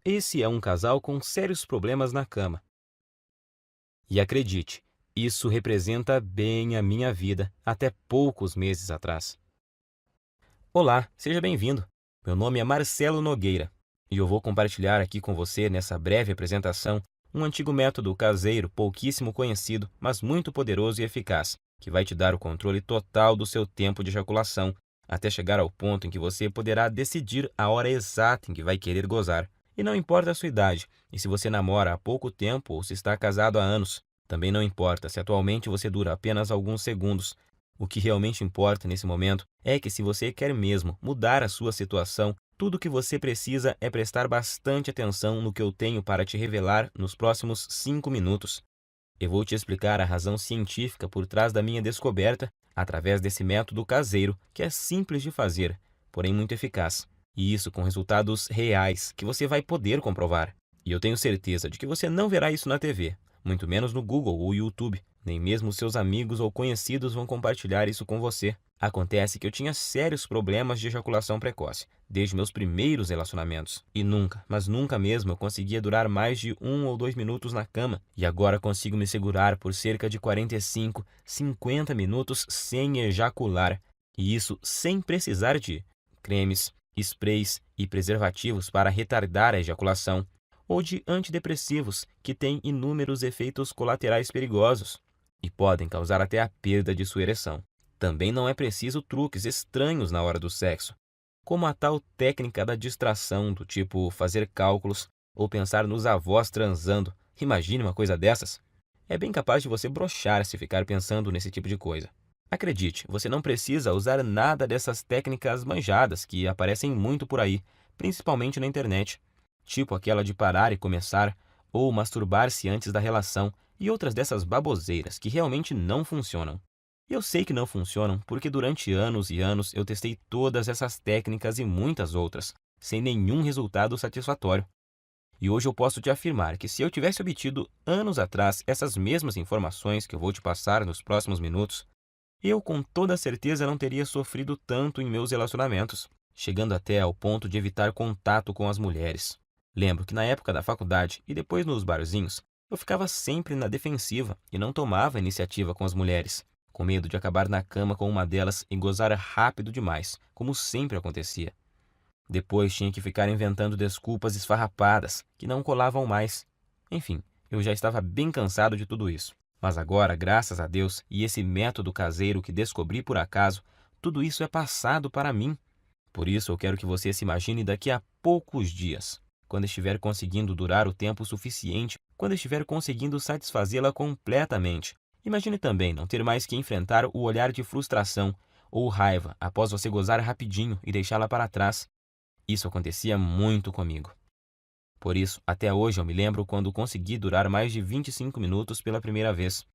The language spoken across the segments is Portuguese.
Esse é um casal com sérios problemas na cama. E acredite, isso representa bem a minha vida até poucos meses atrás. Olá, seja bem-vindo. Meu nome é Marcelo Nogueira e eu vou compartilhar aqui com você, nessa breve apresentação, um antigo método caseiro pouquíssimo conhecido, mas muito poderoso e eficaz, que vai te dar o controle total do seu tempo de ejaculação, até chegar ao ponto em que você poderá decidir a hora exata em que vai querer gozar. E não importa a sua idade, e se você namora há pouco tempo ou se está casado há anos. Também não importa se atualmente você dura apenas alguns segundos. O que realmente importa nesse momento é que, se você quer mesmo mudar a sua situação, tudo o que você precisa é prestar bastante atenção no que eu tenho para te revelar nos próximos 5 minutos. Eu vou te explicar a razão científica por trás da minha descoberta através desse método caseiro que é simples de fazer, porém muito eficaz. E isso com resultados reais que você vai poder comprovar. E eu tenho certeza de que você não verá isso na TV, muito menos no Google ou YouTube. Nem mesmo seus amigos ou conhecidos vão compartilhar isso com você. Acontece que eu tinha sérios problemas de ejaculação precoce, desde meus primeiros relacionamentos. E nunca, mas nunca mesmo eu conseguia durar mais de 1 ou 2 minutos na cama. E agora consigo me segurar por cerca de 45, 50 minutos sem ejacular. E isso sem precisar de cremes, sprays e preservativos para retardar a ejaculação, ou de antidepressivos que têm inúmeros efeitos colaterais perigosos e podem causar até a perda de sua ereção. Também não é preciso truques estranhos na hora do sexo, como a tal técnica da distração, do tipo fazer cálculos ou pensar nos avós transando. Imagine uma coisa dessas. É bem capaz de você broxar se ficar pensando nesse tipo de coisa. Acredite, você não precisa usar nada dessas técnicas manjadas que aparecem muito por aí, principalmente na internet, tipo aquela de parar e começar, ou masturbar-se antes da relação, e outras dessas baboseiras que realmente não funcionam. Eu sei que não funcionam porque durante anos e anos eu testei todas essas técnicas e muitas outras, sem nenhum resultado satisfatório. E hoje eu posso te afirmar que, se eu tivesse obtido anos atrás essas mesmas informações que eu vou te passar nos próximos minutos, eu com toda certeza não teria sofrido tanto em meus relacionamentos, chegando até ao ponto de evitar contato com as mulheres. Lembro que na época da faculdade e depois nos barzinhos, eu ficava sempre na defensiva e não tomava iniciativa com as mulheres, com medo de acabar na cama com uma delas e gozar rápido demais, como sempre acontecia. Depois tinha que ficar inventando desculpas esfarrapadas que não colavam mais. Enfim, eu já estava bem cansado de tudo isso. Mas agora, graças a Deus e esse método caseiro que descobri por acaso, tudo isso é passado para mim. Por isso eu quero que você se imagine daqui a poucos dias, quando estiver conseguindo durar o tempo suficiente, quando estiver conseguindo satisfazê-la completamente. Imagine também não ter mais que enfrentar o olhar de frustração ou raiva após você gozar rapidinho e deixá-la para trás. Isso acontecia muito comigo. Por isso, até hoje eu me lembro quando consegui durar mais de 25 minutos pela primeira vez.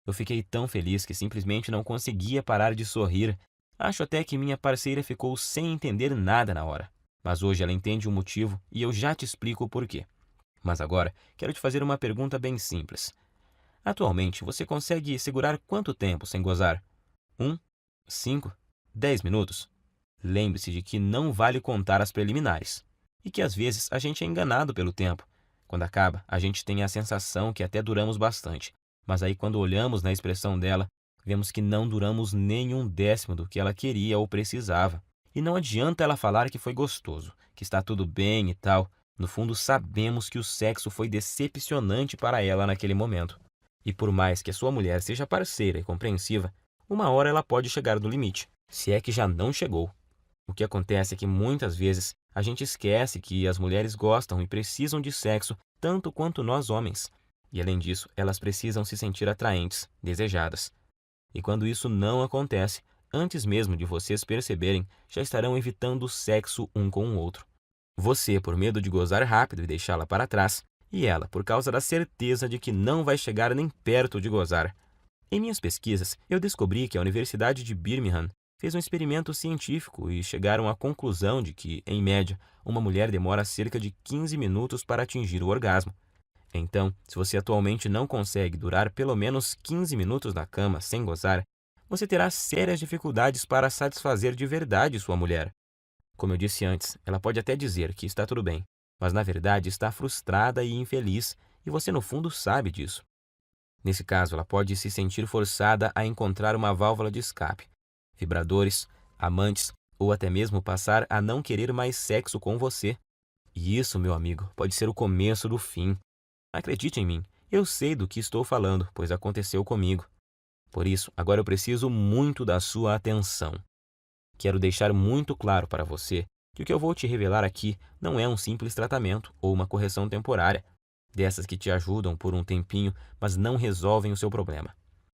Eu fiquei tão feliz que simplesmente não conseguia parar de sorrir. Acho até que minha parceira ficou sem entender nada na hora. Mas hoje ela entende o motivo e eu já te explico o porquê. Mas agora, quero te fazer uma pergunta bem simples. Atualmente, você consegue segurar quanto tempo sem gozar? 5, 10 minutos? Lembre-se de que não vale contar as preliminares. E que às vezes a gente é enganado pelo tempo. Quando acaba, a gente tem a sensação que até duramos bastante. Mas aí, quando olhamos na expressão dela, vemos que não duramos nem um décimo do que ela queria ou precisava. E não adianta ela falar que foi gostoso, que está tudo bem e tal. No fundo, sabemos que o sexo foi decepcionante para ela naquele momento. E por mais que a sua mulher seja parceira e compreensiva, uma hora ela pode chegar no limite, se é que já não chegou. O que acontece é que muitas vezes a gente esquece que as mulheres gostam e precisam de sexo tanto quanto nós homens. E além disso, elas precisam se sentir atraentes, desejadas. E quando isso não acontece, antes mesmo de vocês perceberem, já estarão evitando o sexo um com o outro. Você por medo de gozar rápido e deixá-la para trás, e ela por causa da certeza de que não vai chegar nem perto de gozar. Em minhas pesquisas, eu descobri que a Universidade de Birmingham fez um experimento científico e chegaram à conclusão de que, em média, uma mulher demora cerca de 15 minutos para atingir o orgasmo. Então, se você atualmente não consegue durar pelo menos 15 minutos na cama sem gozar, você terá sérias dificuldades para satisfazer de verdade sua mulher. Como eu disse antes, ela pode até dizer que está tudo bem, mas na verdade está frustrada e infeliz, e você no fundo sabe disso. Nesse caso, ela pode se sentir forçada a encontrar uma válvula de escape, vibradores, amantes ou até mesmo passar a não querer mais sexo com você. E isso, meu amigo, pode ser o começo do fim. Acredite em mim, eu sei do que estou falando, pois aconteceu comigo. Por isso, agora eu preciso muito da sua atenção. Quero deixar muito claro para você que o que eu vou te revelar aqui não é um simples tratamento ou uma correção temporária, dessas que te ajudam por um tempinho, mas não resolvem o seu problema.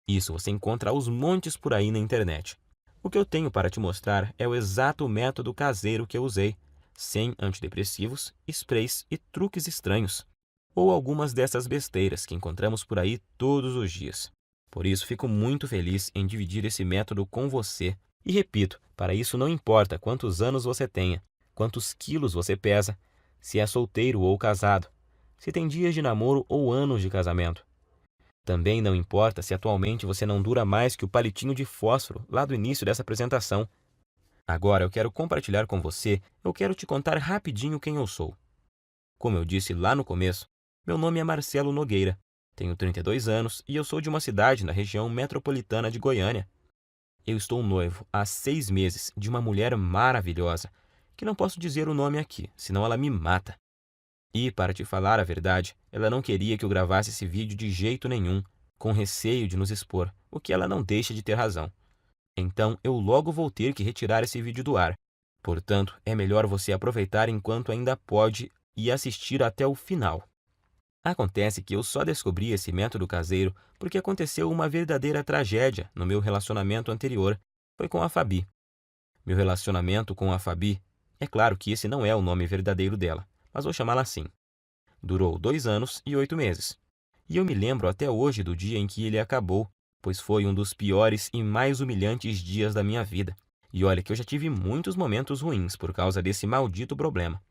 Isso você encontra aos montes por aí na internet. O que eu tenho para te mostrar é o exato método caseiro que eu usei, sem antidepressivos, sprays e truques estranhos, ou algumas dessas besteiras que encontramos por aí todos os dias. Por isso, fico muito feliz em dividir esse método com você. E repito, para isso não importa quantos anos você tenha, quantos quilos você pesa, se é solteiro ou casado, se tem dias de namoro ou anos de casamento. Também não importa se atualmente você não dura mais que o palitinho de fósforo lá do início dessa apresentação. Agora eu quero compartilhar com você, eu quero te contar rapidinho quem eu sou. Como eu disse lá no começo, meu nome é Marcelo Nogueira, tenho 32 anos e eu sou de uma cidade na região metropolitana de Goiânia. Eu estou noivo há 6 meses de uma mulher maravilhosa, que não posso dizer o nome aqui, senão ela me mata. E, para te falar a verdade, ela não queria que eu gravasse esse vídeo de jeito nenhum, com receio de nos expor, o que ela não deixa de ter razão. Então, eu logo vou ter que retirar esse vídeo do ar. Portanto, é melhor você aproveitar enquanto ainda pode e assistir até o final. Acontece que eu só descobri esse método caseiro porque aconteceu uma verdadeira tragédia no meu relacionamento anterior. Foi com a Fabi. Meu relacionamento com a Fabi, é claro que esse não é o nome verdadeiro dela, mas vou chamá-la assim. Durou 2 anos e 8 meses. E eu me lembro até hoje do dia em que ele acabou, pois foi um dos piores e mais humilhantes dias da minha vida. E olha que eu já tive muitos momentos ruins por causa desse maldito problema.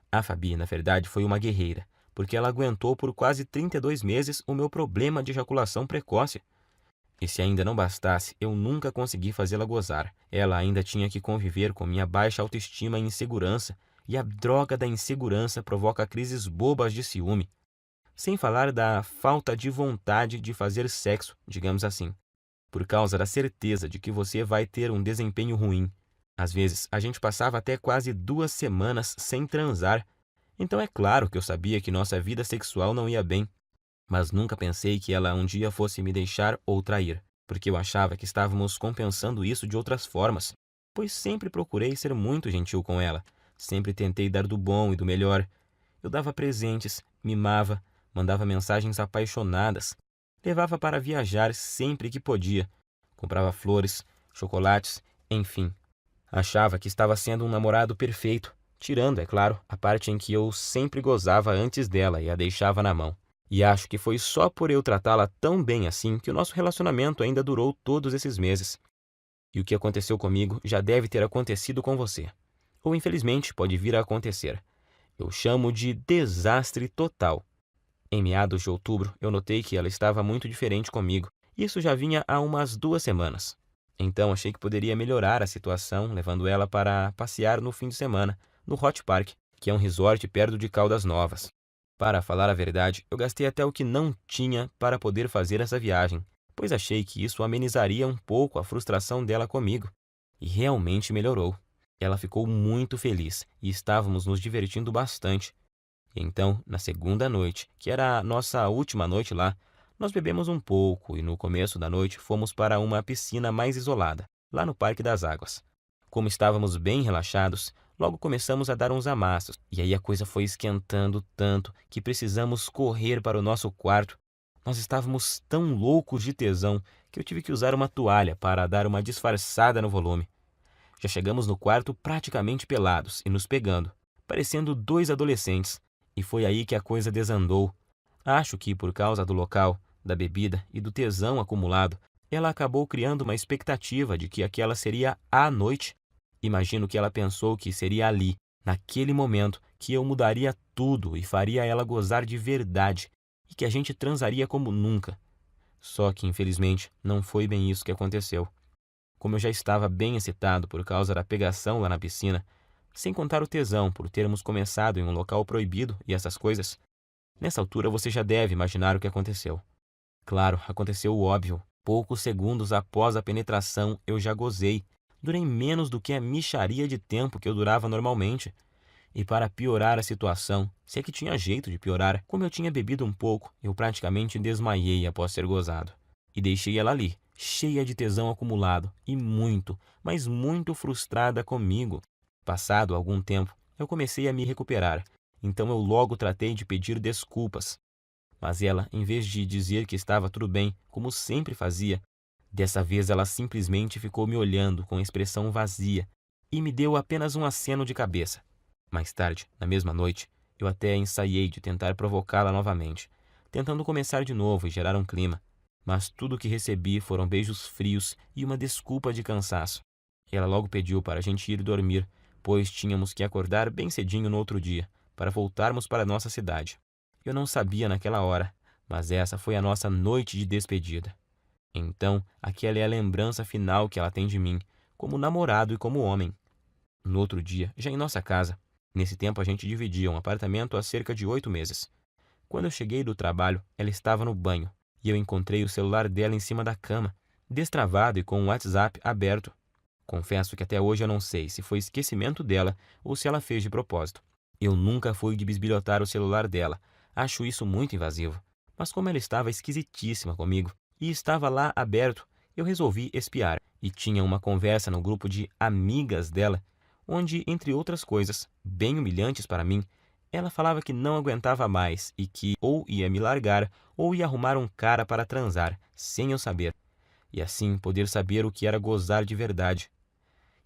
A Fabi, na verdade, foi uma guerreira, porque ela aguentou por quase 32 meses o meu problema de ejaculação precoce. E se ainda não bastasse, eu nunca consegui fazê-la gozar. Ela ainda tinha que conviver com minha baixa autoestima e insegurança, e a droga da insegurança provoca crises bobas de ciúme. Sem falar da falta de vontade de fazer sexo, digamos assim, por causa da certeza de que você vai ter um desempenho ruim. Às vezes, a gente passava até quase 2 semanas sem transar. Então é claro que eu sabia que nossa vida sexual não ia bem, mas nunca pensei que ela um dia fosse me deixar ou trair, porque eu achava que estávamos compensando isso de outras formas, pois sempre procurei ser muito gentil com ela, sempre tentei dar do bom e do melhor. Eu dava presentes, mimava, mandava mensagens apaixonadas, levava para viajar sempre que podia, comprava flores, chocolates, enfim. Achava que estava sendo um namorado perfeito, tirando, é claro, a parte em que eu sempre gozava antes dela e a deixava na mão. E acho que foi só por eu tratá-la tão bem assim que o nosso relacionamento ainda durou todos esses meses. E o que aconteceu comigo já deve ter acontecido com você. Ou infelizmente pode vir a acontecer. Eu chamo de desastre total. Em meados de outubro, eu notei que ela estava muito diferente comigo. Isso já vinha há umas 2 semanas. Então achei que poderia melhorar a situação, levando ela para passear no fim de semana, no Hot Park, que é um resort perto de Caldas Novas. Para falar a verdade, eu gastei até o que não tinha para poder fazer essa viagem, pois achei que isso amenizaria um pouco a frustração dela comigo. E realmente melhorou. Ela ficou muito feliz e estávamos nos divertindo bastante. Então, na segunda noite, que era a nossa última noite lá, nós bebemos um pouco e no começo da noite fomos para uma piscina mais isolada, lá no Parque das Águas. Como estávamos bem relaxados, logo começamos a dar uns amassos, e aí a coisa foi esquentando tanto que precisamos correr para o nosso quarto. Nós estávamos tão loucos de tesão que eu tive que usar uma toalha para dar uma disfarçada no volume. Já chegamos no quarto praticamente pelados e nos pegando, parecendo 2 adolescentes, e foi aí que a coisa desandou. Acho que por causa do local, da bebida e do tesão acumulado, ela acabou criando uma expectativa de que aquela seria a noite. Imagino que ela pensou que seria ali, naquele momento, que eu mudaria tudo e faria ela gozar de verdade, e que a gente transaria como nunca. Só que, infelizmente, não foi bem isso que aconteceu. Como eu já estava bem excitado por causa da pegação lá na piscina, sem contar o tesão por termos começado em um local proibido e essas coisas. Nessa altura você já deve imaginar o que aconteceu. Claro, aconteceu o óbvio. Poucos segundos após a penetração, eu já gozei. Durei menos do que a mixaria de tempo que eu durava normalmente. E para piorar a situação, se é que tinha jeito de piorar, como eu tinha bebido um pouco, eu praticamente desmaiei após ser gozado. E deixei ela ali, cheia de tesão acumulado e muito, mas muito frustrada comigo. Passado algum tempo, eu comecei a me recuperar, então eu logo tratei de pedir desculpas. Mas ela, em vez de dizer que estava tudo bem, como sempre fazia, dessa vez ela simplesmente ficou me olhando com expressão vazia e me deu apenas um aceno de cabeça. Mais tarde, na mesma noite, eu até ensaiei de tentar provocá-la novamente, tentando começar de novo e gerar um clima. Mas tudo o que recebi foram beijos frios e uma desculpa de cansaço. Ela logo pediu para a gente ir dormir, pois tínhamos que acordar bem cedinho no outro dia, para voltarmos para nossa cidade. Eu não sabia naquela hora, mas essa foi a nossa noite de despedida. Então, aquela é a lembrança final que ela tem de mim, como namorado e como homem. No outro dia, já em nossa casa, nesse tempo a gente dividia um apartamento há cerca de 8 meses. Quando eu cheguei do trabalho, ela estava no banho, e eu encontrei o celular dela em cima da cama, destravado e com o WhatsApp aberto. Confesso que até hoje eu não sei se foi esquecimento dela ou se ela fez de propósito. Eu nunca fui de bisbilhotar o celular dela, acho isso muito invasivo. Mas como ela estava esquisitíssima comigo e estava lá aberto, eu resolvi espiar. E tinha uma conversa no grupo de amigas dela, onde, entre outras coisas, bem humilhantes para mim, ela falava que não aguentava mais e que ou ia me largar ou ia arrumar um cara para transar, sem eu saber. E assim poder saber o que era gozar de verdade.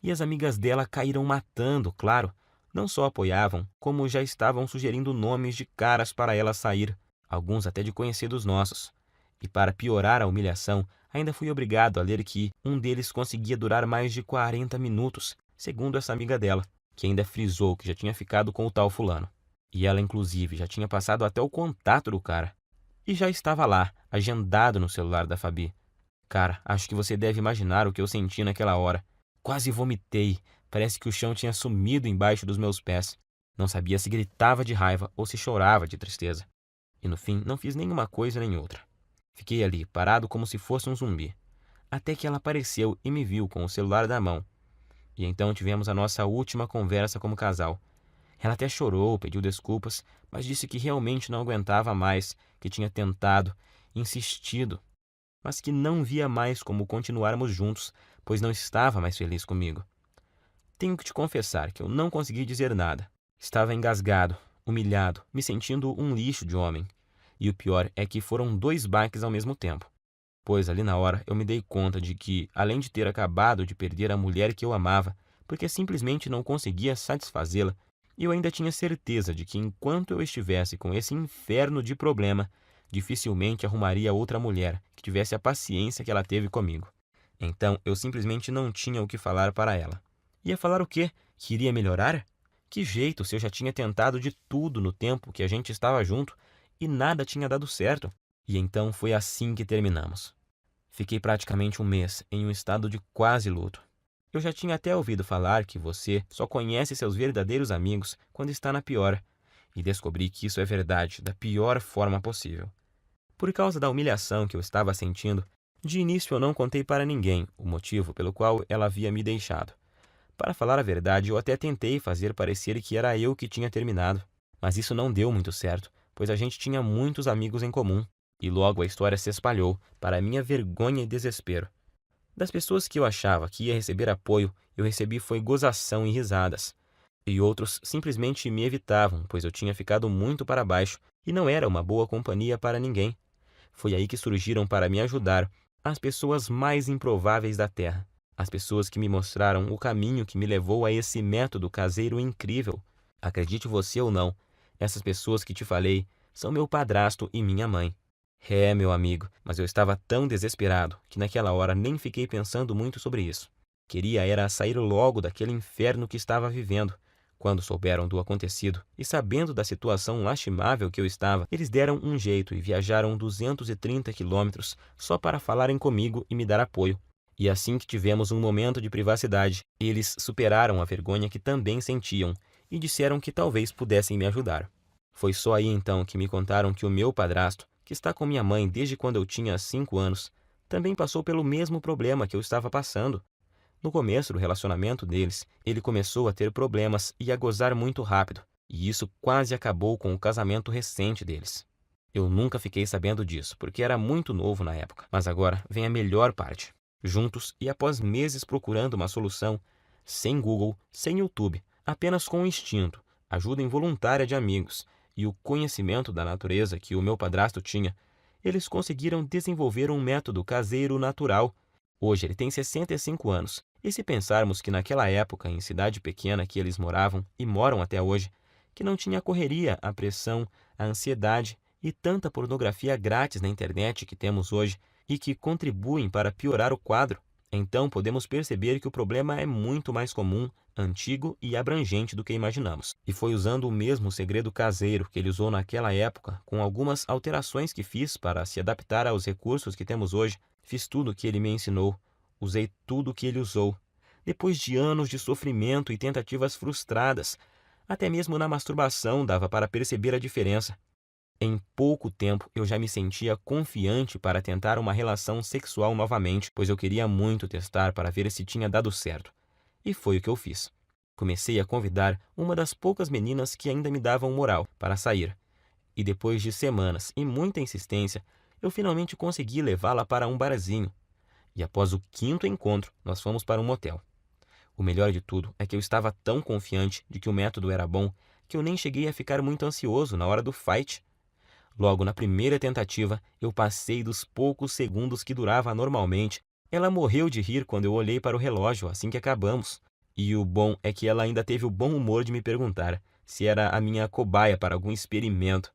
E as amigas dela caíram matando, claro. Não só apoiavam, como já estavam sugerindo nomes de caras para ela sair, alguns até de conhecidos nossos. E para piorar a humilhação, ainda fui obrigado a ler que um deles conseguia durar mais de 40 minutos, segundo essa amiga dela, que ainda frisou que já tinha ficado com o tal fulano. E ela, inclusive, já tinha passado até o contato do cara. E já estava lá, agendado no celular da Fabi. Cara, acho que você deve imaginar o que eu senti naquela hora. Quase vomitei. Parece que o chão tinha sumido embaixo dos meus pés. Não sabia se gritava de raiva ou se chorava de tristeza. E no fim, não fiz nenhuma coisa nem outra. Fiquei ali, parado como se fosse um zumbi. Até que ela apareceu e me viu com o celular na mão. E então tivemos a nossa última conversa como casal. Ela até chorou, pediu desculpas, mas disse que realmente não aguentava mais, que tinha tentado, insistido, mas que não via mais como continuarmos juntos, pois não estava mais feliz comigo. Tenho que te confessar que eu não consegui dizer nada. Estava engasgado, humilhado, me sentindo um lixo de homem. E o pior é que foram 2 baques ao mesmo tempo. Pois ali na hora eu me dei conta de que, além de ter acabado de perder a mulher que eu amava, porque simplesmente não conseguia satisfazê-la, eu ainda tinha certeza de que enquanto eu estivesse com esse inferno de problema, dificilmente arrumaria outra mulher que tivesse a paciência que ela teve comigo. Então eu simplesmente não tinha o que falar para ela. Ia falar o quê? Que iria melhorar? Que jeito se eu já tinha tentado de tudo no tempo que a gente estava junto e nada tinha dado certo? E então foi assim que terminamos. Fiquei praticamente um mês em um estado de quase luto. Eu já tinha até ouvido falar que você só conhece seus verdadeiros amigos quando está na pior, e descobri que isso é verdade da pior forma possível. Por causa da humilhação que eu estava sentindo, de início eu não contei para ninguém o motivo pelo qual ela havia me deixado. Para falar a verdade, eu até tentei fazer parecer que era eu que tinha terminado, mas isso não deu muito certo, pois a gente tinha muitos amigos em comum, e logo a história se espalhou, para minha vergonha e desespero. Das pessoas que eu achava que ia receber apoio, eu recebi foi gozação e risadas. E outros simplesmente me evitavam, pois eu tinha ficado muito para baixo e não era uma boa companhia para ninguém. Foi aí que surgiram para me ajudar as pessoas mais improváveis da Terra. As pessoas que me mostraram o caminho que me levou a esse método caseiro incrível. Acredite você ou não, essas pessoas que te falei são meu padrasto e minha mãe. É, meu amigo, mas eu estava tão desesperado que naquela hora nem fiquei pensando muito sobre isso. Queria era sair logo daquele inferno que estava vivendo. Quando souberam do acontecido e sabendo da situação lastimável que eu estava, eles deram um jeito e viajaram 230 quilômetros só para falarem comigo e me dar apoio. E assim que tivemos um momento de privacidade, eles superaram a vergonha que também sentiam e disseram que talvez pudessem me ajudar. Foi só aí então que me contaram que o meu padrasto, que está com minha mãe desde quando eu tinha 5 anos, também passou pelo mesmo problema que eu estava passando. No começo do relacionamento deles, ele começou a ter problemas e a gozar muito rápido, e isso quase acabou com o casamento recente deles. Eu nunca fiquei sabendo disso, porque era muito novo na época, mas agora vem a melhor parte. Juntos e após meses procurando uma solução, sem Google, sem YouTube, apenas com o instinto, ajuda involuntária de amigos e o conhecimento da natureza que o meu padrasto tinha, eles conseguiram desenvolver um método caseiro natural. Hoje ele tem 65 anos, e se pensarmos que naquela época, em cidade pequena que eles moravam e moram até hoje, que não tinha a correria, a pressão, a ansiedade e tanta pornografia grátis na internet que temos hoje e que contribuem para piorar o quadro, então podemos perceber que o problema é muito mais comum, antigo e abrangente do que imaginamos. E foi usando o mesmo segredo caseiro que ele usou naquela época, com algumas alterações que fiz para se adaptar aos recursos que temos hoje. Fiz tudo o que ele me ensinou, usei tudo o que ele usou. Depois de anos de sofrimento e tentativas frustradas, até mesmo na masturbação dava para perceber a diferença. Em pouco tempo eu já me sentia confiante para tentar uma relação sexual novamente, pois eu queria muito testar para ver se tinha dado certo. E foi o que eu fiz. Comecei a convidar uma das poucas meninas que ainda me davam moral para sair. E depois de semanas e muita insistência, eu finalmente consegui levá-la para um barzinho. E após o 5º encontro, nós fomos para um motel. O melhor de tudo é que eu estava tão confiante de que o método era bom que eu nem cheguei a ficar muito ansioso na hora do fight. Logo na primeira tentativa, eu passei dos poucos segundos que durava normalmente. Ela morreu de rir quando eu olhei para o relógio assim que acabamos. E o bom é que ela ainda teve o bom humor de me perguntar se era a minha cobaia para algum experimento.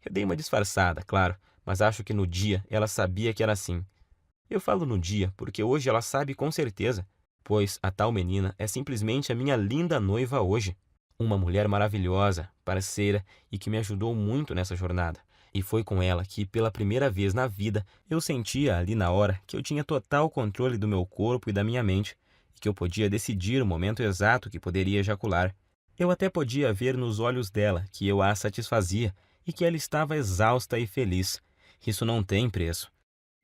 Eu dei uma disfarçada, claro, mas acho que no dia ela sabia que era assim. Eu falo no dia porque hoje ela sabe com certeza, pois a tal menina é simplesmente a minha linda noiva hoje. Uma mulher maravilhosa, parceira e que me ajudou muito nessa jornada. E foi com ela que, pela primeira vez na vida, eu sentia ali na hora que eu tinha total controle do meu corpo e da minha mente, e que eu podia decidir o momento exato que poderia ejacular. Eu até podia ver nos olhos dela que eu a satisfazia e que ela estava exausta e feliz. Isso não tem preço.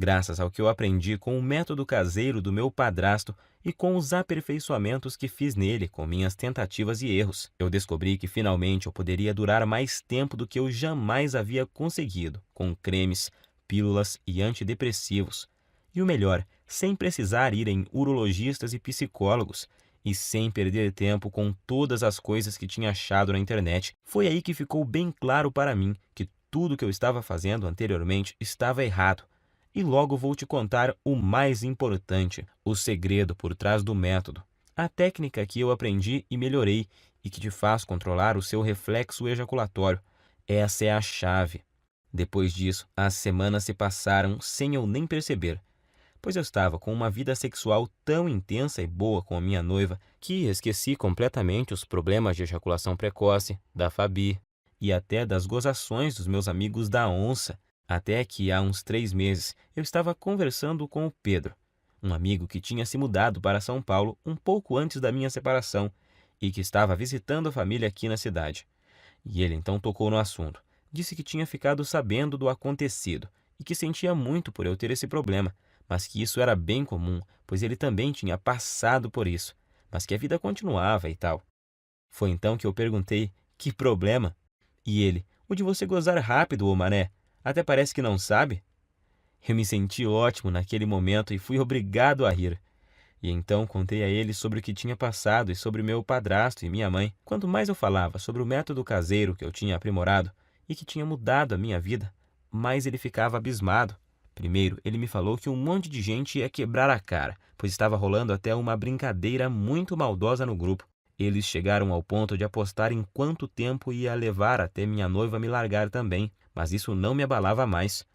Graças ao que eu aprendi com o método caseiro do meu padrasto e com os aperfeiçoamentos que fiz nele com minhas tentativas e erros, eu descobri que finalmente eu poderia durar mais tempo do que eu jamais havia conseguido, com cremes, pílulas e antidepressivos. E o melhor, sem precisar ir em urologistas e psicólogos, e sem perder tempo com todas as coisas que tinha achado na internet. Foi aí que ficou bem claro para mim que tudo que eu estava fazendo anteriormente estava errado. E logo vou te contar o mais importante, o segredo por trás do método. A técnica que eu aprendi e melhorei e que te faz controlar o seu reflexo ejaculatório. Essa é a chave. Depois disso, as semanas se passaram sem eu nem perceber, pois eu estava com uma vida sexual tão intensa e boa com a minha noiva que esqueci completamente os problemas de ejaculação precoce, da Fabi e até das gozações dos meus amigos da onça. Até que há uns 3 meses eu estava conversando com o Pedro, um amigo que tinha se mudado para São Paulo um pouco antes da minha separação e que estava visitando a família aqui na cidade. E ele então tocou no assunto. Disse que tinha ficado sabendo do acontecido e que sentia muito por eu ter esse problema, mas que isso era bem comum, pois ele também tinha passado por isso, mas que a vida continuava e tal. Foi então que eu perguntei: que problema? E ele: o de você gozar rápido, ô mané. Até parece que não sabe. Eu me senti ótimo naquele momento e fui obrigado a rir. E então contei a ele sobre o que tinha passado e sobre meu padrasto e minha mãe. Quanto mais eu falava sobre o método caseiro que eu tinha aprimorado e que tinha mudado a minha vida, mais ele ficava abismado. Primeiro, ele me falou que um monte de gente ia quebrar a cara, pois estava rolando até uma brincadeira muito maldosa no grupo. Eles chegaram ao ponto de apostar em quanto tempo ia levar até minha noiva me largar também, mas isso não me abalava mais.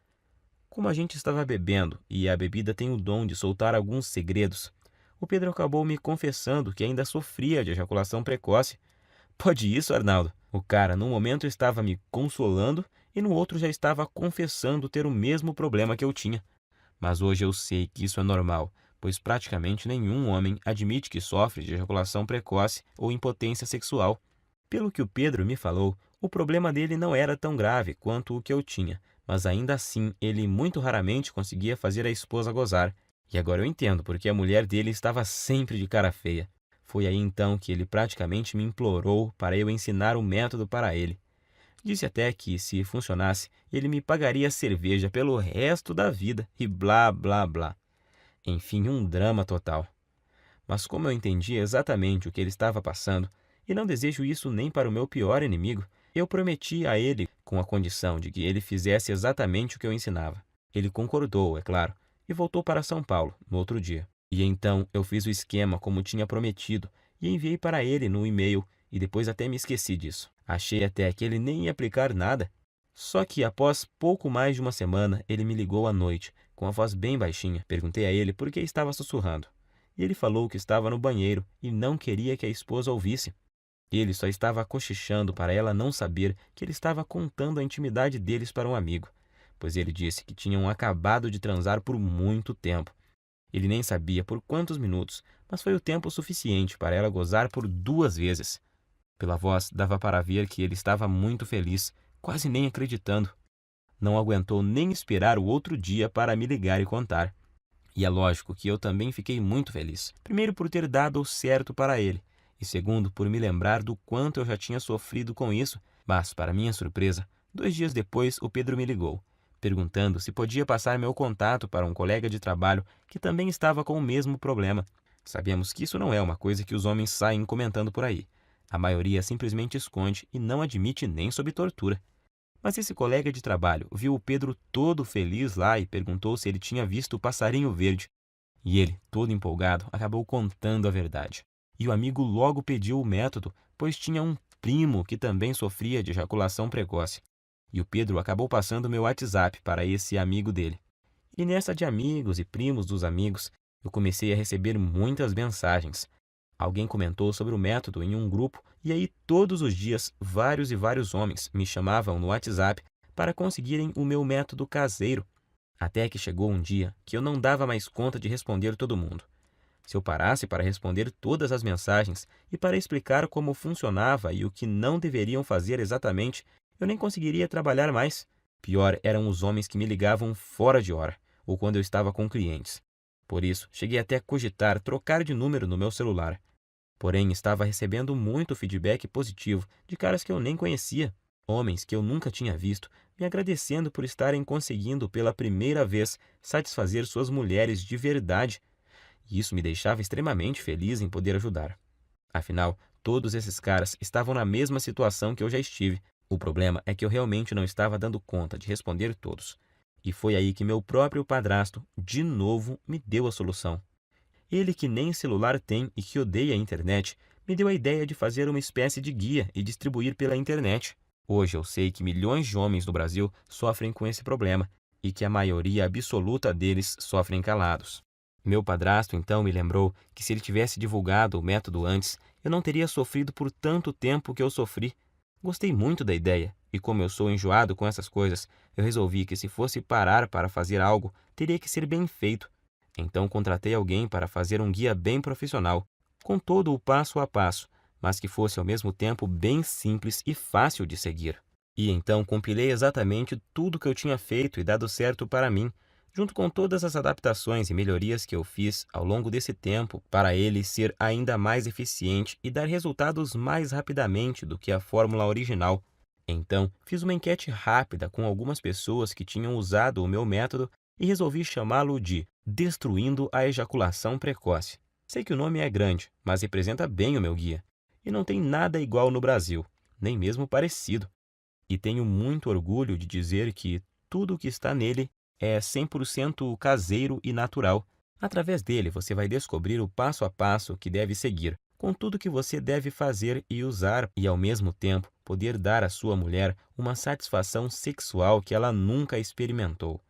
Como a gente estava bebendo, e a bebida tem o dom de soltar alguns segredos, o Pedro acabou me confessando que ainda sofria de ejaculação precoce. Pode isso, Arnaldo? O cara, num momento estava me consolando e no outro já estava confessando ter o mesmo problema que eu tinha. Mas hoje eu sei que isso é normal, pois praticamente nenhum homem admite que sofre de ejaculação precoce ou impotência sexual. Pelo que o Pedro me falou, o problema dele não era tão grave quanto o que eu tinha, mas ainda assim ele muito raramente conseguia fazer a esposa gozar. E agora eu entendo porque a mulher dele estava sempre de cara feia. Foi aí então que ele praticamente me implorou para eu ensinar o método para ele. Disse até que, se funcionasse, ele me pagaria cerveja pelo resto da vida e blá blá blá. Enfim, um drama total. Mas como eu entendi exatamente o que ele estava passando, e não desejo isso nem para o meu pior inimigo, eu prometi a ele com a condição de que ele fizesse exatamente o que eu ensinava. Ele concordou, é claro, e voltou para São Paulo no outro dia. E então eu fiz o esquema como tinha prometido e enviei para ele no e-mail e depois até me esqueci disso. Achei até que ele nem ia aplicar nada. Só que após pouco mais de uma semana, ele me ligou à noite, com a voz bem baixinha. Perguntei a ele por que estava sussurrando. E ele falou que estava no banheiro e não queria que a esposa ouvisse. Ele só estava cochichando para ela não saber que ele estava contando a intimidade deles para um amigo, pois ele disse que tinham acabado de transar por muito tempo. Ele nem sabia por quantos minutos, mas foi o tempo suficiente para ela gozar por 2 vezes. Pela voz, dava para ver que ele estava muito feliz, quase nem acreditando. Não aguentou nem esperar o outro dia para me ligar e contar. E é lógico que eu também fiquei muito feliz. Primeiro por ter dado o certo para ele, e segundo por me lembrar do quanto eu já tinha sofrido com isso. Mas, para minha surpresa, 2 dias depois o Pedro me ligou, perguntando se podia passar meu contato para um colega de trabalho que também estava com o mesmo problema. Sabemos que isso não é uma coisa que os homens saem comentando por aí. A maioria simplesmente esconde e não admite nem sob tortura. Mas esse colega de trabalho viu o Pedro todo feliz lá e perguntou se ele tinha visto o passarinho verde. E ele, todo empolgado, acabou contando a verdade. E o amigo logo pediu o método, pois tinha um primo que também sofria de ejaculação precoce. E o Pedro acabou passando meu WhatsApp para esse amigo dele. E nessa de amigos e primos dos amigos, eu comecei a receber muitas mensagens. Alguém comentou sobre o método em um grupo e aí todos os dias vários e vários homens me chamavam no WhatsApp para conseguirem o meu método caseiro. Até que chegou um dia que eu não dava mais conta de responder todo mundo. Se eu parasse para responder todas as mensagens e para explicar como funcionava e o que não deveriam fazer exatamente, eu nem conseguiria trabalhar mais. Pior eram os homens que me ligavam fora de hora, ou quando eu estava com clientes. Por isso, cheguei até a cogitar trocar de número no meu celular. Porém, estava recebendo muito feedback positivo de caras que eu nem conhecia, homens que eu nunca tinha visto, me agradecendo por estarem conseguindo pela primeira vez satisfazer suas mulheres de verdade. E isso me deixava extremamente feliz em poder ajudar. Afinal, todos esses caras estavam na mesma situação que eu já estive. O problema é que eu realmente não estava dando conta de responder todos. E foi aí que meu próprio padrasto, de novo, me deu a solução. Ele, que nem celular tem e que odeia a internet, me deu a ideia de fazer uma espécie de guia e distribuir pela internet. Hoje eu sei que milhões de homens no Brasil sofrem com esse problema e que a maioria absoluta deles sofrem calados. Meu padrasto então me lembrou que se ele tivesse divulgado o método antes, eu não teria sofrido por tanto tempo que eu sofri. Gostei muito da ideia, e como eu sou enjoado com essas coisas, eu resolvi que se fosse parar para fazer algo, teria que ser bem feito. Então contratei alguém para fazer um guia bem profissional, com todo o passo a passo, mas que fosse ao mesmo tempo bem simples e fácil de seguir. E então compilei exatamente tudo que eu tinha feito e dado certo para mim, junto com todas as adaptações e melhorias que eu fiz ao longo desse tempo para ele ser ainda mais eficiente e dar resultados mais rapidamente do que a fórmula original. Então, fiz uma enquete rápida com algumas pessoas que tinham usado o meu método e resolvi chamá-lo de Destruindo a Ejaculação Precoce. Sei que o nome é grande, mas representa bem o meu guia. E não tem nada igual no Brasil, nem mesmo parecido. E tenho muito orgulho de dizer que tudo o que está nele é 100% caseiro e natural. Através dele, você vai descobrir o passo a passo que deve seguir, com tudo que você deve fazer e usar, e ao mesmo tempo poder dar à sua mulher uma satisfação sexual que ela nunca experimentou.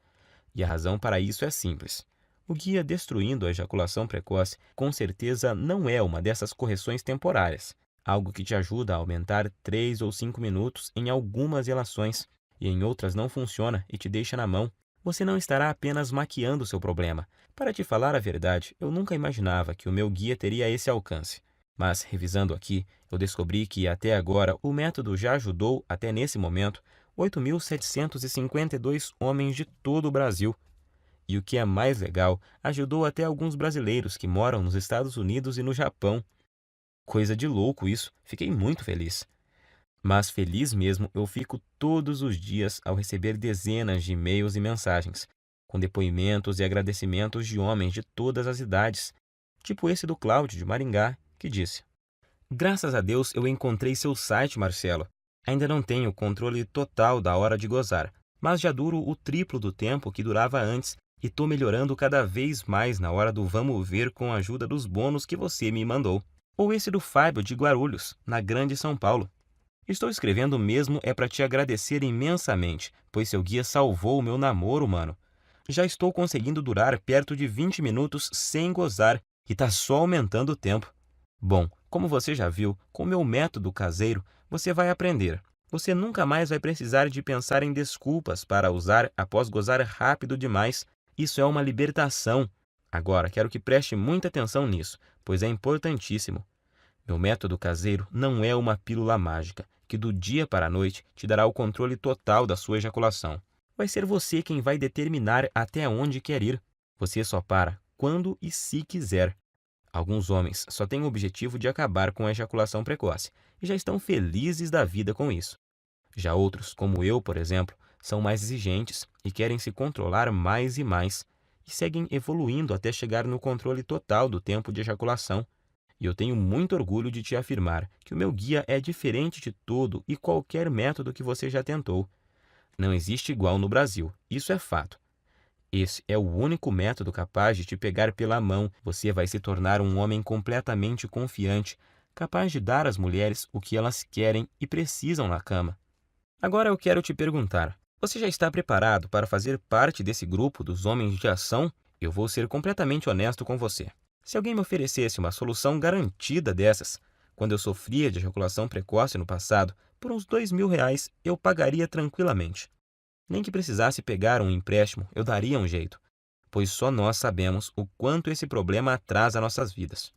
E a razão para isso é simples. O guia Destruindo a Ejaculação Precoce com certeza não é uma dessas correções temporárias, algo que te ajuda a aumentar 3 ou 5 minutos em algumas relações, e em outras não funciona e te deixa na mão. você não estará apenas maquiando seu problema. Para te falar a verdade, eu nunca imaginava que o meu guia teria esse alcance. Mas, revisando aqui, eu descobri que até agora o método já ajudou, até nesse momento, 8.752 homens de todo o Brasil. E o que é mais legal, ajudou até alguns brasileiros que moram nos Estados Unidos e no Japão. Coisa de louco isso, fiquei muito feliz. Mas feliz mesmo eu fico todos os dias ao receber dezenas de e-mails e mensagens, com depoimentos e agradecimentos de homens de todas as idades, tipo esse do Cláudio de Maringá, que disse: Graças a Deus eu encontrei seu site, Marcelo. Ainda não tenho controle total da hora de gozar, mas já duro o triplo do tempo que durava antes e tô melhorando cada vez mais na hora do vamos ver com a ajuda dos bônus que você me mandou. Ou esse do Fábio de Guarulhos, na Grande São Paulo. Estou escrevendo mesmo é para te agradecer imensamente, pois seu guia salvou o meu namoro, mano. Já estou conseguindo durar perto de 20 minutos sem gozar e tá só aumentando o tempo. Bom, como você já viu, com o meu método caseiro, você vai aprender. Você nunca mais vai precisar de pensar em desculpas para usar após gozar rápido demais. Isso é uma libertação. Agora, quero que preste muita atenção nisso, pois é importantíssimo. Meu método caseiro não é uma pílula mágica, que do dia para a noite te dará o controle total da sua ejaculação. Vai ser você quem vai determinar até onde quer ir. Você só para quando e se quiser. Alguns homens só têm o objetivo de acabar com a ejaculação precoce e já estão felizes da vida com isso. Já outros, como eu, por exemplo, são mais exigentes e querem se controlar mais e mais, e seguem evoluindo até chegar no controle total do tempo de ejaculação. E eu tenho muito orgulho de te afirmar que o meu guia é diferente de todo e qualquer método que você já tentou. Não existe igual no Brasil, isso é fato. Esse é o único método capaz de te pegar pela mão. Você vai se tornar um homem completamente confiante, capaz de dar às mulheres o que elas querem e precisam na cama. Agora eu quero te perguntar, você já está preparado para fazer parte desse grupo dos homens de ação? Eu vou ser completamente honesto com você. Se alguém me oferecesse uma solução garantida dessas, quando eu sofria de ejaculação precoce no passado, por uns R$ 2.000 eu pagaria tranquilamente. Nem que precisasse pegar um empréstimo, eu daria um jeito, pois só nós sabemos o quanto esse problema atrasa nossas vidas.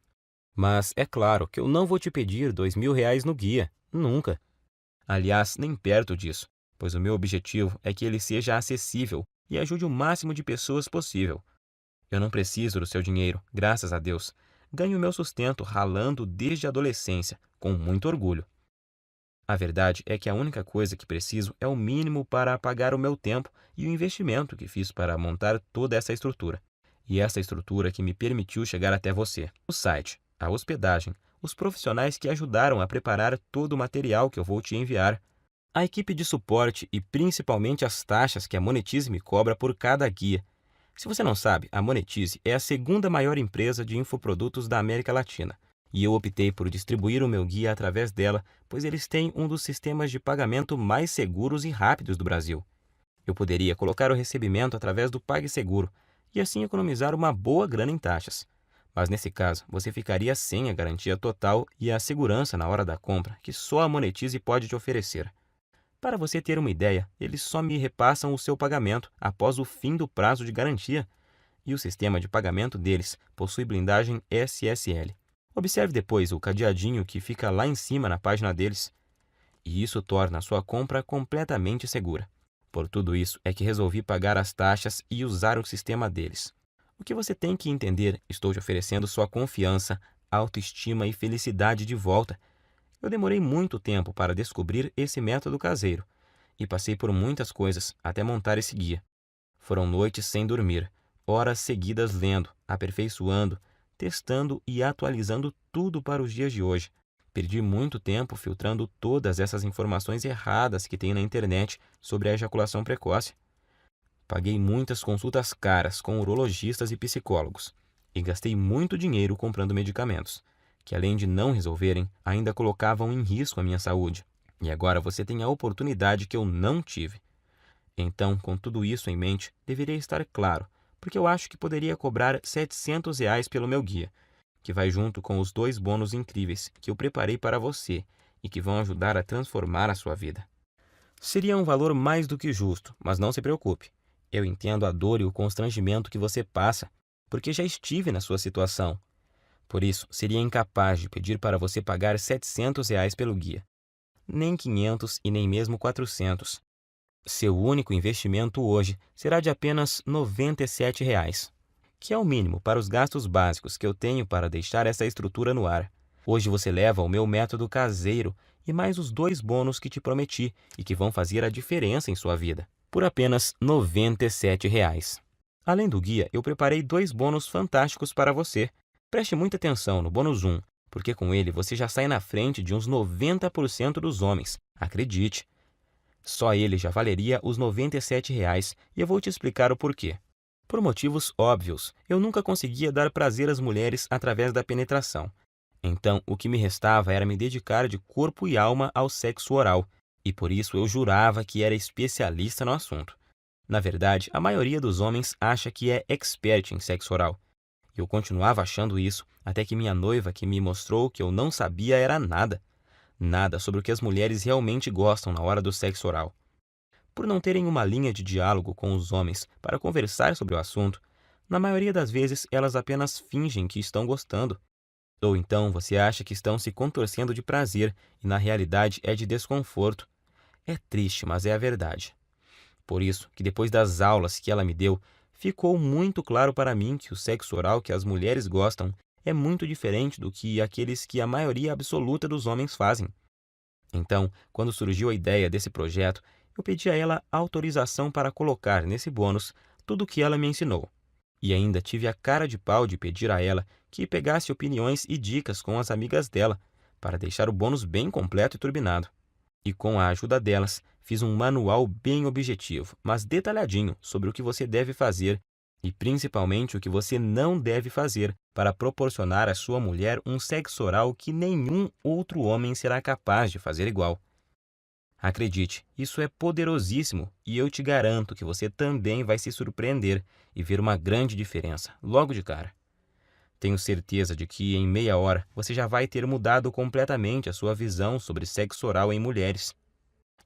Mas é claro que eu não vou te pedir R$ 2.000 no guia, nunca. Aliás, nem perto disso, pois o meu objetivo é que ele seja acessível e ajude o máximo de pessoas possível. Eu não preciso do seu dinheiro, graças a Deus. Ganho meu sustento ralando desde a adolescência, com muito orgulho. A verdade é que a única coisa que preciso é o mínimo para pagar o meu tempo e o investimento que fiz para montar toda essa estrutura. E essa estrutura que me permitiu chegar até você. O site, a hospedagem, os profissionais que ajudaram a preparar todo o material que eu vou te enviar, a equipe de suporte e principalmente as taxas que a Monetize me cobra por cada guia. Se você não sabe, a Monetize é a segunda maior empresa de infoprodutos da América Latina. E eu optei por distribuir o meu guia através dela, pois eles têm um dos sistemas de pagamento mais seguros e rápidos do Brasil. Eu poderia colocar o recebimento através do PagSeguro e assim economizar uma boa grana em taxas. Mas nesse caso, você ficaria sem a garantia total e a segurança na hora da compra que só a Monetize pode te oferecer. Para você ter uma ideia, eles só me repassam o seu pagamento após o fim do prazo de garantia, e o sistema de pagamento deles possui blindagem SSL. Observe depois o cadeadinho que fica lá em cima na página deles, e isso torna a sua compra completamente segura. Por tudo isso é que resolvi pagar as taxas e usar o sistema deles. O que você tem que entender, estou te oferecendo sua confiança, autoestima e felicidade de volta. Eu demorei muito tempo para descobrir esse método caseiro e passei por muitas coisas até montar esse guia. Foram noites sem dormir, horas seguidas lendo, aperfeiçoando, testando e atualizando tudo para os dias de hoje. Perdi muito tempo filtrando todas essas informações erradas que tem na internet sobre a ejaculação precoce. Paguei muitas consultas caras com urologistas e psicólogos e gastei muito dinheiro comprando medicamentos, que além de não resolverem, ainda colocavam em risco a minha saúde. E agora você tem a oportunidade que eu não tive. Então, com tudo isso em mente, deveria estar claro, porque eu acho que poderia cobrar R$ 700 pelo meu guia, que vai junto com os 2 bônus incríveis que eu preparei para você e que vão ajudar a transformar a sua vida. Seria um valor mais do que justo, mas não se preocupe. Eu entendo a dor e o constrangimento que você passa, porque já estive na sua situação. Por isso, seria incapaz de pedir para você pagar R$ 700 pelo guia. Nem 500 e nem mesmo 400. Seu único investimento hoje será de apenas R$ 97, que é o mínimo para os gastos básicos que eu tenho para deixar essa estrutura no ar. Hoje você leva o meu método caseiro e mais os 2 bônus que te prometi e que vão fazer a diferença em sua vida, por apenas R$ 97. Além do guia, eu preparei 2 bônus fantásticos para você. Preste muita atenção no bônus 1, porque com ele você já sai na frente de uns 90% dos homens. Acredite. Só ele já valeria os R$ 97 e eu vou te explicar o porquê. Por motivos óbvios, eu nunca conseguia dar prazer às mulheres através da penetração. Então, o que me restava era me dedicar de corpo e alma ao sexo oral, e por isso eu jurava que era especialista no assunto. Na verdade, a maioria dos homens acha que é expert em sexo oral. E eu continuava achando isso até que minha noiva que me mostrou que eu não sabia era nada. Nada sobre o que as mulheres realmente gostam na hora do sexo oral. Por não terem uma linha de diálogo com os homens para conversar sobre o assunto, na maioria das vezes elas apenas fingem que estão gostando. Ou então você acha que estão se contorcendo de prazer e na realidade é de desconforto. É triste, mas é a verdade. Por isso que depois das aulas que ela me deu, ficou muito claro para mim que o sexo oral que as mulheres gostam é muito diferente do que aqueles que a maioria absoluta dos homens fazem. Então, quando surgiu a ideia desse projeto, eu pedi a ela autorização para colocar nesse bônus tudo o que ela me ensinou. E ainda tive a cara de pau de pedir a ela que pegasse opiniões e dicas com as amigas dela, para deixar o bônus bem completo e turbinado. E com a ajuda delas, fiz um manual bem objetivo, mas detalhadinho sobre o que você deve fazer e principalmente o que você não deve fazer para proporcionar à sua mulher um sexo oral que nenhum outro homem será capaz de fazer igual. Acredite, isso é poderosíssimo e eu te garanto que você também vai se surpreender e ver uma grande diferença, logo de cara. Tenho certeza de que em meia hora você já vai ter mudado completamente a sua visão sobre sexo oral em mulheres.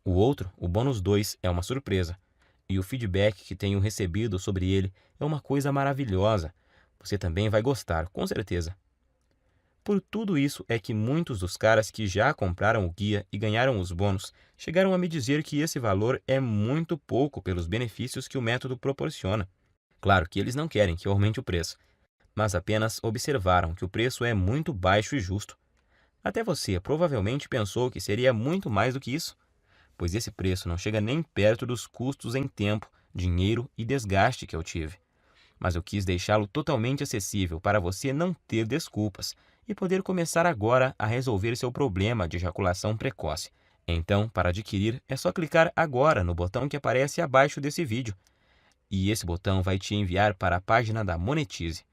O outro, o bônus 2, é uma surpresa. E o feedback que tenho recebido sobre ele é uma coisa maravilhosa. Você também vai gostar, com certeza. Por tudo isso é que muitos dos caras que já compraram o guia e ganharam os bônus chegaram a me dizer que esse valor é muito pouco pelos benefícios que o método proporciona. Claro que eles não querem que eu aumente o preço, mas apenas observaram que o preço é muito baixo e justo. Até você provavelmente pensou que seria muito mais do que isso, pois esse preço não chega nem perto dos custos em tempo, dinheiro e desgaste que eu tive. Mas eu quis deixá-lo totalmente acessível para você não ter desculpas e poder começar agora a resolver seu problema de ejaculação precoce. Então, para adquirir, é só clicar agora no botão que aparece abaixo desse vídeo. E esse botão vai te enviar para a página da Monetize.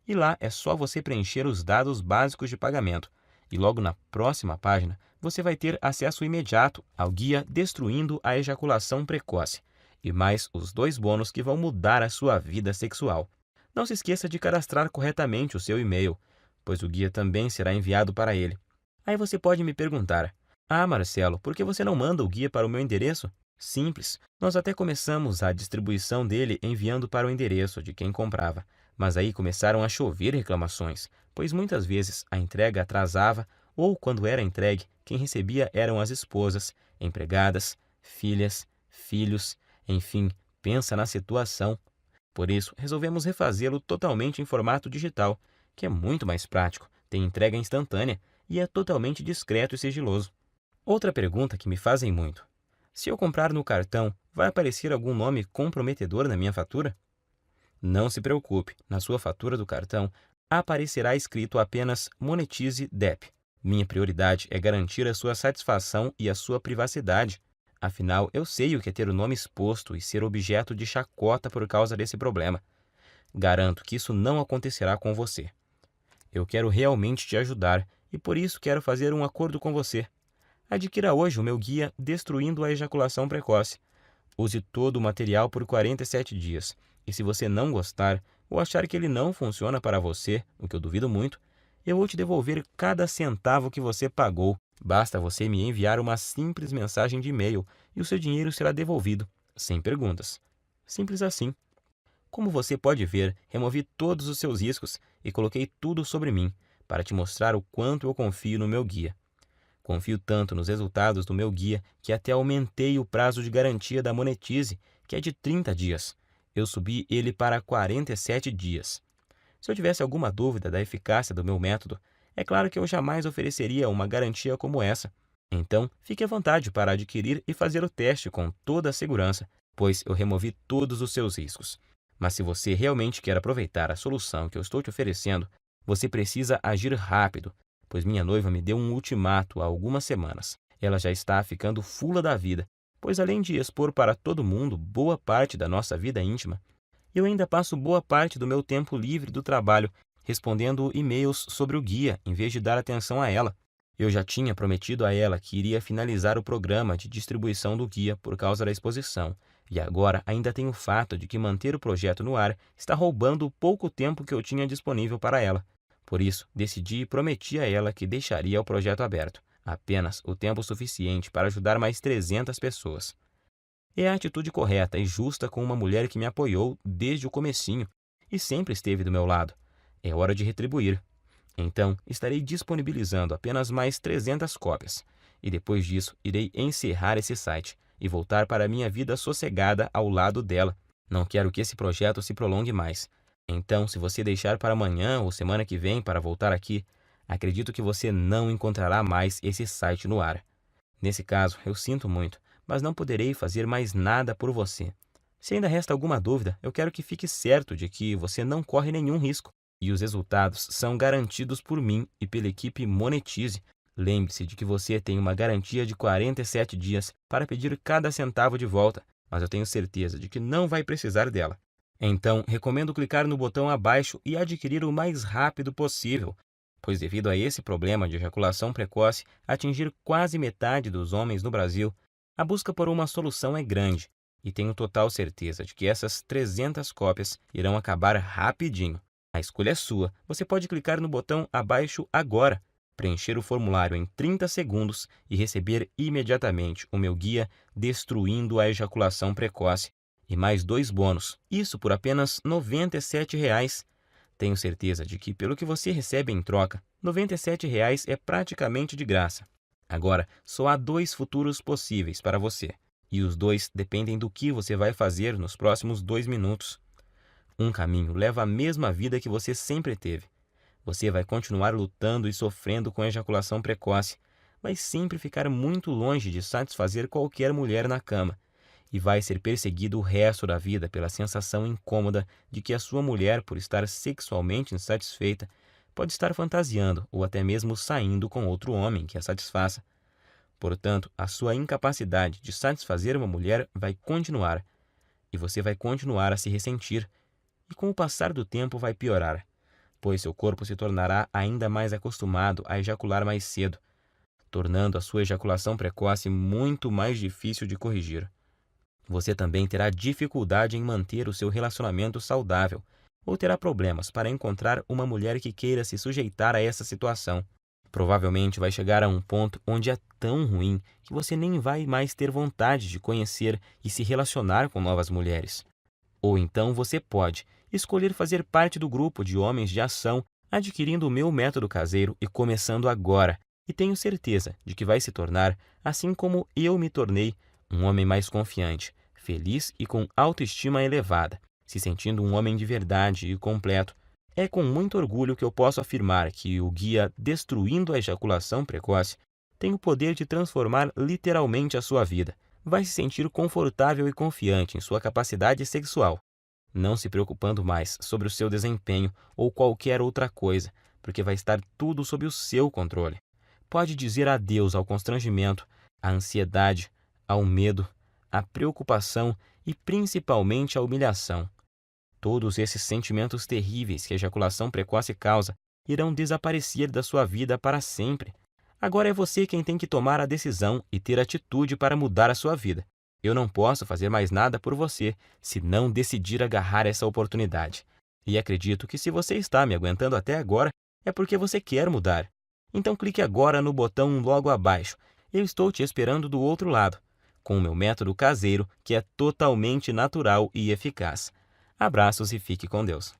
E lá é só você preencher os dados básicos de pagamento. E logo na próxima página, você vai ter acesso imediato ao guia Destruindo a Ejaculação Precoce e mais os 2 bônus que vão mudar a sua vida sexual. Não se esqueça de cadastrar corretamente o seu e-mail, pois o guia também será enviado para ele. Aí você pode me perguntar: "Ah, Marcelo, por que você não manda o guia para o meu endereço?" Simples, nós até começamos a distribuição dele enviando para o endereço de quem comprava, mas aí começaram a chover reclamações, pois muitas vezes a entrega atrasava ou, quando era entregue, quem recebia eram as esposas, empregadas, filhas, filhos, enfim, pensa na situação. Por isso, resolvemos refazê-lo totalmente em formato digital, que é muito mais prático, tem entrega instantânea e é totalmente discreto e sigiloso. Outra pergunta que me fazem muito: se eu comprar no cartão, vai aparecer algum nome comprometedor na minha fatura? Não se preocupe, na sua fatura do cartão aparecerá escrito apenas Monetize DEP. Minha prioridade é garantir a sua satisfação e a sua privacidade. Afinal, eu sei o que é ter o nome exposto e ser objeto de chacota por causa desse problema. Garanto que isso não acontecerá com você. Eu quero realmente te ajudar e por isso quero fazer um acordo com você. Adquira hoje o meu guia Destruindo a Ejaculação Precoce. Use todo o material por 47 dias. E se você não gostar ou achar que ele não funciona para você, o que eu duvido muito, eu vou te devolver cada centavo que você pagou. Basta você me enviar uma simples mensagem de e-mail e o seu dinheiro será devolvido, sem perguntas. Simples assim. Como você pode ver, removi todos os seus riscos e coloquei tudo sobre mim, para te mostrar o quanto eu confio no meu guia. Confio tanto nos resultados do meu guia que até aumentei o prazo de garantia da Monetize, que é de 30 dias. Eu subi ele para 47 dias. Se eu tivesse alguma dúvida da eficácia do meu método, é claro que eu jamais ofereceria uma garantia como essa. Então, fique à vontade para adquirir e fazer o teste com toda a segurança, pois eu removi todos os seus riscos. Mas se você realmente quer aproveitar a solução que eu estou te oferecendo, você precisa agir rápido, pois minha noiva me deu um ultimato há algumas semanas. Ela já está ficando fula da vida, pois além de expor para todo mundo boa parte da nossa vida íntima, eu ainda passo boa parte do meu tempo livre do trabalho respondendo e-mails sobre o guia em vez de dar atenção a ela. Eu já tinha prometido a ela que iria finalizar o programa de distribuição do guia por causa da exposição, e agora ainda tem o fato de que manter o projeto no ar está roubando o pouco tempo que eu tinha disponível para ela. Por isso, decidi e prometi a ela que deixaria o projeto aberto, apenas o tempo suficiente para ajudar mais 300 pessoas. É a atitude correta e justa com uma mulher que me apoiou desde o comecinho e sempre esteve do meu lado. É hora de retribuir. Então, estarei disponibilizando apenas mais 300 cópias. E depois disso, irei encerrar esse site e voltar para a minha vida sossegada ao lado dela. Não quero que esse projeto se prolongue mais. Então, se você deixar para amanhã ou semana que vem para voltar aqui, acredito que você não encontrará mais esse site no ar. Nesse caso, eu sinto muito, mas não poderei fazer mais nada por você. Se ainda resta alguma dúvida, eu quero que fique certo de que você não corre nenhum risco e os resultados são garantidos por mim e pela equipe Monetize. Lembre-se de que você tem uma garantia de 47 dias para pedir cada centavo de volta, mas eu tenho certeza de que não vai precisar dela. Então, recomendo clicar no botão abaixo e adquirir o mais rápido possível, pois devido a esse problema de ejaculação precoce atingir quase metade dos homens no Brasil, a busca por uma solução é grande, e tenho total certeza de que essas 300 cópias irão acabar rapidinho. A escolha é sua. Você pode clicar no botão abaixo agora, preencher o formulário em 30 segundos e receber imediatamente o meu guia Destruindo a Ejaculação Precoce e mais 2 bônus, isso por apenas R$ 97. Tenho certeza de que, pelo que você recebe em troca, R$ 97 é praticamente de graça. Agora, só há 2 futuros possíveis para você, e os 2 dependem do que você vai fazer nos próximos 2 minutos. Um caminho leva à mesma vida que você sempre teve. Você vai continuar lutando e sofrendo com ejaculação precoce, vai sempre ficar muito longe de satisfazer qualquer mulher na cama, e vai ser perseguido o resto da vida pela sensação incômoda de que a sua mulher, por estar sexualmente insatisfeita, pode estar fantasiando ou até mesmo saindo com outro homem que a satisfaça. Portanto, a sua incapacidade de satisfazer uma mulher vai continuar, e você vai continuar a se ressentir, e com o passar do tempo vai piorar, pois seu corpo se tornará ainda mais acostumado a ejacular mais cedo, tornando a sua ejaculação precoce muito mais difícil de corrigir. Você também terá dificuldade em manter o seu relacionamento saudável ou terá problemas para encontrar uma mulher que queira se sujeitar a essa situação. Provavelmente vai chegar a um ponto onde é tão ruim que você nem vai mais ter vontade de conhecer e se relacionar com novas mulheres. Ou então você pode escolher fazer parte do grupo de homens de ação adquirindo o meu método caseiro e começando agora. E tenho certeza de que vai se tornar, assim como eu me tornei, um homem mais confiante, feliz e com autoestima elevada, se sentindo um homem de verdade e completo. É com muito orgulho que eu posso afirmar que o guia Destruindo a Ejaculação Precoce tem o poder de transformar literalmente a sua vida. Vai se sentir confortável e confiante em sua capacidade sexual, não se preocupando mais sobre o seu desempenho ou qualquer outra coisa, porque vai estar tudo sob o seu controle. Pode dizer adeus ao constrangimento, à ansiedade, ao medo, à preocupação e principalmente à humilhação. Todos esses sentimentos terríveis que a ejaculação precoce causa irão desaparecer da sua vida para sempre. Agora é você quem tem que tomar a decisão e ter atitude para mudar a sua vida. Eu não posso fazer mais nada por você se não decidir agarrar essa oportunidade. E acredito que se você está me aguentando até agora, é porque você quer mudar. Então clique agora no botão logo abaixo. Eu estou te esperando do outro lado. com o meu método caseiro, que é totalmente natural e eficaz. Abraços e fique com Deus.